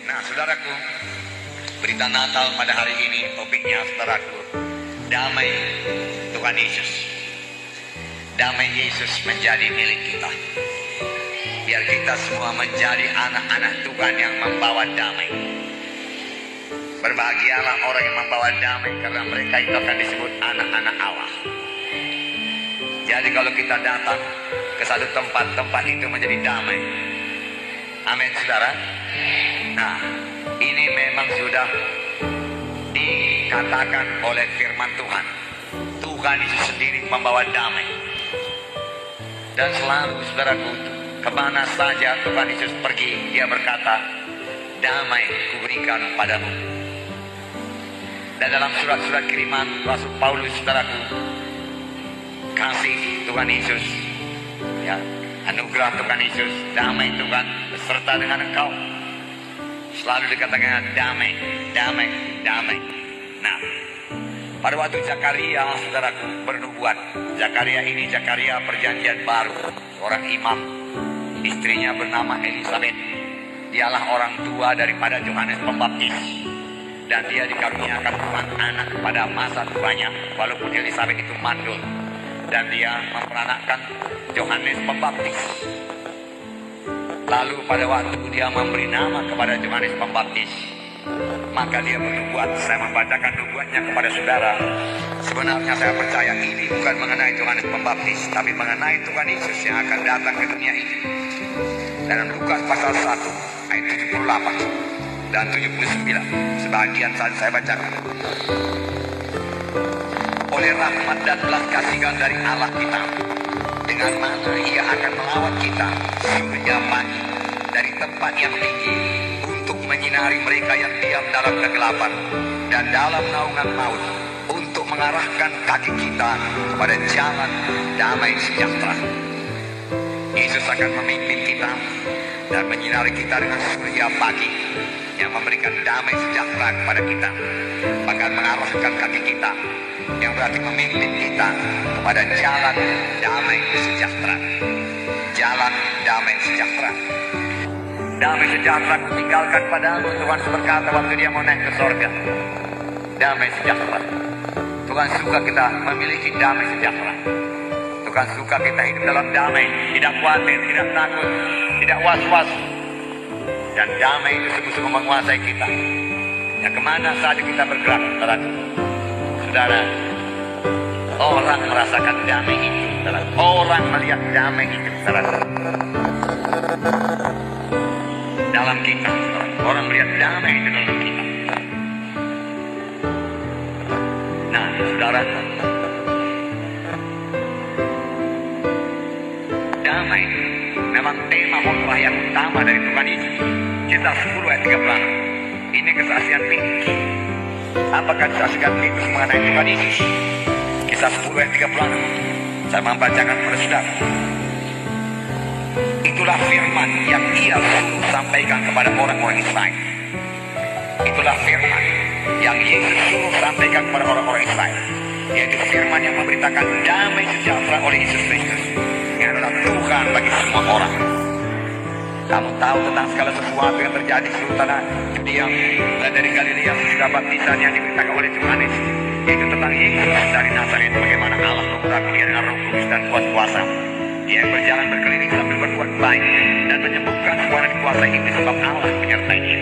Nah, saudaraku, berita Natal pada hari ini topiknya, saudaraku, damai Tuhan Yesus. Damai Yesus menjadi milik kita. Biar kita semua menjadi anak-anak Tuhan yang membawa damai. Berbahagialah orang yang membawa damai, karena mereka itu akan disebut anak-anak Allah. Jadi kalau kita datang ke satu tempat itu menjadi damai. Amin, saudara. Nah, ini memang sudah dikatakan oleh firman Tuhan. Tuhan itu sendiri membawa damai. Dan selalu, saudaraku, kemana saja Tuhan Yesus pergi, dia berkata, damai kuberikan padamu. Dan dalam surat-surat kiriman Rasul Paulus, saudaraku, kasih Tuhan Yesus, ya, anugerah Tuhan Yesus, damai Tuhan beserta dengan engkau. Selalu dikatakan damai, damai, damai. Nah, pada waktu Zakaria, saudaraku, bernubuat. Zakaria ini Zakaria perjanjian baru, orang imam. Istrinya bernama Elisabeth. Dialah orang tua daripada Yohanes Pembaptis. Dan dia dikaruniakan Tuhan anak pada masa tuanya, walaupun Elisabeth itu mandul. Dan dia memperanakkan Yohanes Pembaptis. Lalu pada waktu dia memberi nama kepada Yohanes Pembaptis, maka dia bernubuat. Saya membacakan nubuatnya kepada saudara. Sebenarnya saya percaya ini bukan mengenai Yohanes Pembaptis, tapi mengenai Tuhan Yesus yang akan datang ke dunia ini. Dalam Lukas pasal 1 ayat 78 dan 79, sebagian saat saya bacakan. Oleh rahmat dan belas kasihan dari Allah kita, dengan mana ia akan melawat kita surga pagi dari tempat yang tinggi, untuk menyinari mereka yang diam dalam kegelapan dan dalam naungan maut, untuk mengarahkan kaki kita kepada jalan damai sejahtera. Yesus akan memimpin kita dan menyinari kita dengan surya pagi yang memberikan damai sejahtera kepada kita, bahkan mengarahkan kaki kita, yang berarti memimpin kita kepada jalan damai sejahtera. Jalan damai sejahtera. Damai sejahtera kutinggalkan padamu, Tuhan berkata waktu dia mau naik ke sorga. Damai sejahtera. Tuhan suka kita memiliki damai sejahtera. Tuhan suka kita hidup dalam damai, tidak khawatir, tidak takut, tidak was-was. Dan damai itu sungguh-sungguh menguasai kita. Ya, kemana saja kita bergerak, saudara, orang merasakan damai itu, saudara. Orang melihat damai itu, saudara. Dalam kita, saudara. Orang melihat damai itu dalam kita. Nah, saudara, damai memang tema khotbah yang utama dari Tuhan Yesus. Kisah 10 ayat 36. Ini kesaksian Petrus. Apakah kesaksian Petrus mengenai Tuhan Yesus? Kisah 10 ayat 36. Saya membacakan kepada saudara. Itulah firman yang ia suruh sampaikan kepada orang-orang Israel. Itulah firman yang Yesus suruh sampaikan kepada orang-orang Israel, yaitu firman yang memberitakan damai sejahtera oleh Yesus Kristus, yang adalah Tuhan bagi semua orang. Kamu tahu tentang segala sesuatu yang terjadi di seluruh tanah Yudea dan dari Galilea sesudah baptisan yang diberitakan oleh Yohanes, yaitu tentang Yesus dari Nazaret, bagaimana Allah mengurapi dia dengan Roh Kudus dan kuat kuasa. Dia yang berjalan berkeliling sambil berbuat baik dan menyembuhkan semua yang dikuasai iblis, sebab Allah menyertai dia.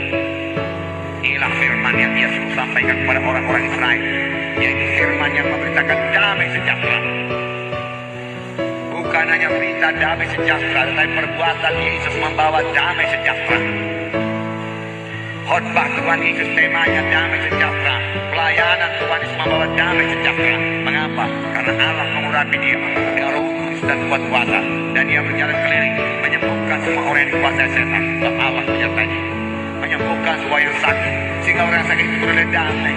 Inilah firman yang ia suruh sampaikan kepada orang-orang Israel, yaitu firman yang memberitakan damai sejahtera. Bukan hanya berita damai sejahtera, tetapi perbuatan Yesus membawa damai sejahtera. Khotbah Tuhan Yesus temanya damai sejahtera. Pelayanan Tuhan Yesus membawa damai sejahtera. Mengapa? Karena Allah mengurapi dia dengan Roh Kudus dan kuat kuasa, dan dia berjalan keliling menyembuhkan semua orang yang dikuasai setan, sebab Allah menyertai dia. Menyembuhkan semua yang sakit, sehingga orang sakit itu beroleh damai.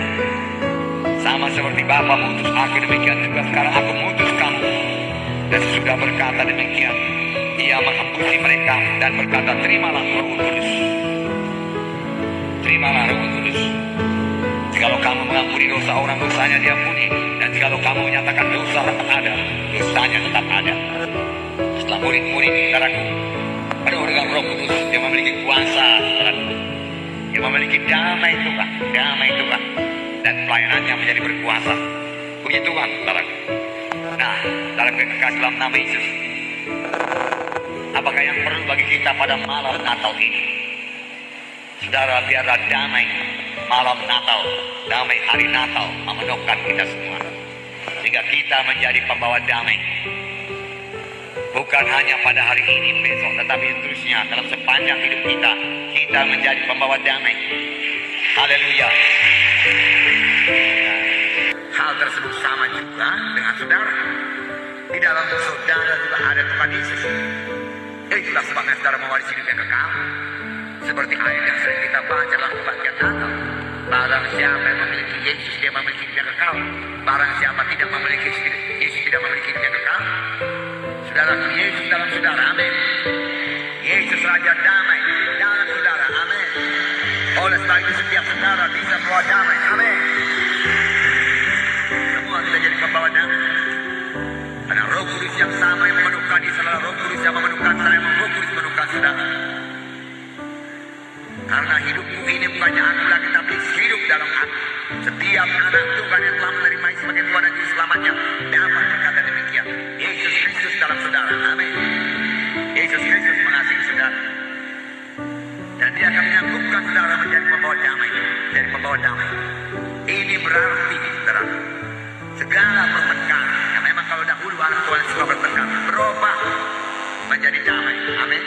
Sama seperti Bapa mengutus aku, demikian juga sekarang aku mengutus kamu. Dan sesudah berkata demikian, ia menghembusi mereka dan berkata, terimalah Roh Kudus. Terimalah Roh Kudus. Jikalau kamu mengampuni dosa orang, dosanya diampuni. Dan jikalau kamu menyatakan dosa tetap ada, dosanya tetap ada. Setelah murid-murid, saudaraku, ada orang Roh Kudus yang memiliki kuasa, saudaraku. Dia memiliki damai Tuhan, dan pelayanannya menjadi berkuasa. Puji Tuhan, saudara. Nah, dalam kekasih dalam nama Yesus, apakah yang perlu bagi kita pada malam Natal ini? Saudara, biarlah damai malam Natal, damai hari Natal memenuhkan kita semua, sehingga kita menjadi pembawa damai. Bukan hanya pada hari ini, besok, tetapi seterusnya dalam sepanjang hidup kita, kita menjadi pembawa damai. Haleluya. Hal tersebut sama juga dengan saudara. Di dalam saudara juga ada Tuhan Yesus. Itulah sebabnya saudara mewarisi hidup yang kekal. Seperti ayat yang sering kita baca dalam kebaktian Natal. Barang siapa yang memiliki Yesus, dia memiliki hidup yang kekal. Barang siapa tidak memiliki Yesus, tidak memiliki hidup yang kekal. Saudara, Yesus dalam saudara, amin. Yesus Raja damai dalam saudara, amin. Oleh sebab itu setiap saudara bisa membawa damai, amin. Semua kita jadi pembawa damai. Ada Roh Kudus yang sama yang memenuhkan di saudara, Roh Kudus yang memenuhkan saya, Roh Kudus memenuhkan saudara. Karena hidupku ini bukannya aku lagi, tapi hidup dalam aku. Setiap anak Tuhan yang telah menerima sebagai Tuhan dan Juru Selamatnya dapat berkata demikian. Yesus Kristus dalam saudara, amin. Yesus Kristus mengasihi saudara, dan dia akan menyangkupkan saudara menjadi pembawa damai, menjadi pembawa damai. Ini berarti, saudara, segala pertengkaran yang memang kalau dahulu anak Tuhan suka bertengkar berubah menjadi damai, amin.